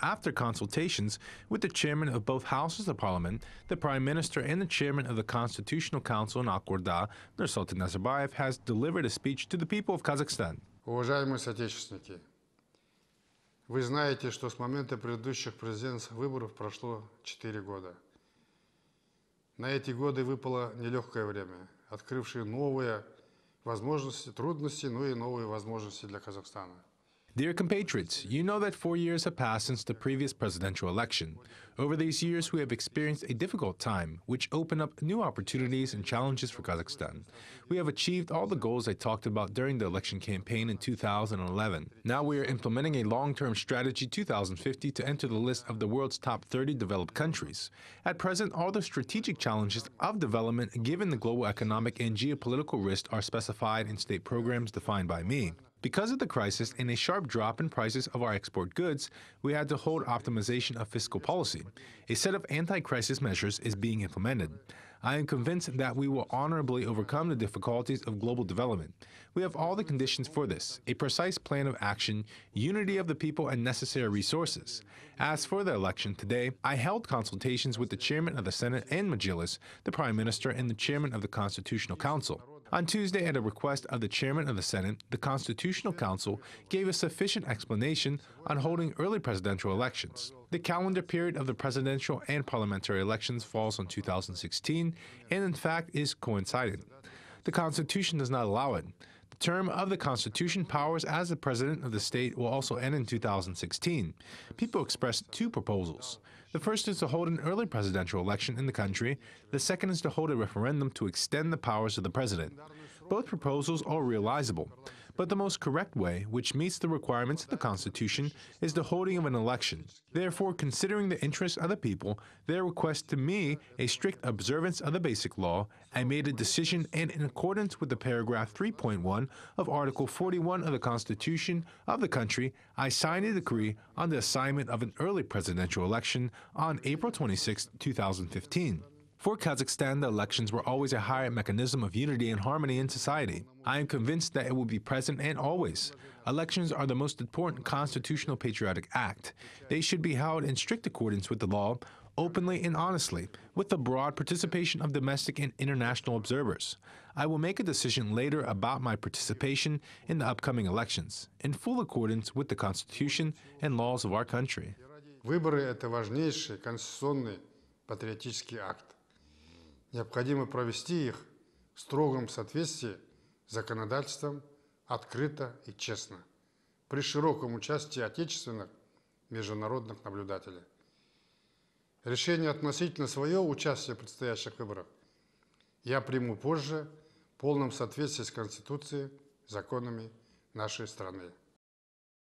After consultations with the chairman of both houses of parliament, the prime minister and the chairman of the Constitutional Council in Akorda, Nursultan Nazarbayev, has delivered a speech to the people of Kazakhstan. Уважаемые соотечественники, вы знаете, что с момента предыдущих президентских выборов прошло 4 года. На эти годы выпало нелегкое время, открывшее новые возможности, трудности, но и новые возможности для Казахстана. Dear compatriots, you know that 4 years have passed since the previous presidential election. Over these years, we have experienced a difficult time, which opened up new opportunities and challenges for Kazakhstan. We have achieved all the goals I talked about during the election campaign in 2011. Now we are implementing a long-term strategy 2050 to enter the list of the world's top 30 developed countries. At present, all the strategic challenges of development given the global economic and geopolitical risks are specified in state programs defined by me. Because of the crisis and a sharp drop in prices of our export goods, we had to hold optimization of fiscal policy. A set of anti-crisis measures is being implemented. I am convinced that we will honorably overcome the difficulties of global development. We have all the conditions for this, a precise plan of action, unity of the people, and necessary resources. As for the election today, I held consultations with the chairman of the Senate and Majlis, the Prime Minister, and the chairman of the Constitutional Council. On Tuesday, at a request of the chairman of the Senate, the Constitutional Council gave a sufficient explanation on holding early presidential elections. The calendar period of the presidential and parliamentary elections falls on 2016 and, in fact, is coincident. The Constitution does not allow it. The term of the Constitution powers as the President of the state will also end in 2016. People expressed two proposals. The first is to hold an early presidential election in the country. The second is to hold a referendum to extend the powers of the President. Both proposals are realizable, but the most correct way, which meets the requirements of the Constitution, is the holding of an election. Therefore, considering the interests of the people, their request to me a strict observance of the basic law, I made a decision, and in accordance with the paragraph 3.1 of Article 41 of the Constitution of the country, I signed a decree on the assignment of an early presidential election on April 26, 2015. For Kazakhstan, the elections were always a higher mechanism of unity and harmony in society. I am convinced that it will be present and always. Elections are the most important constitutional patriotic act. They should be held in strict accordance with the law, openly and honestly, with the broad participation of domestic and international observers. I will make a decision later about my participation in the upcoming elections, in full accordance with the Constitution and laws of our country. Выборы – это важнейший конституционный патриотический акт. Необходимо провести их в строгом соответствии с законодательством, открыто и честно, при широком участии отечественных международных наблюдателей. Решение относительно своего участия в предстоящих выборах я приму позже в полном соответствии с Конституцией, законами нашей страны.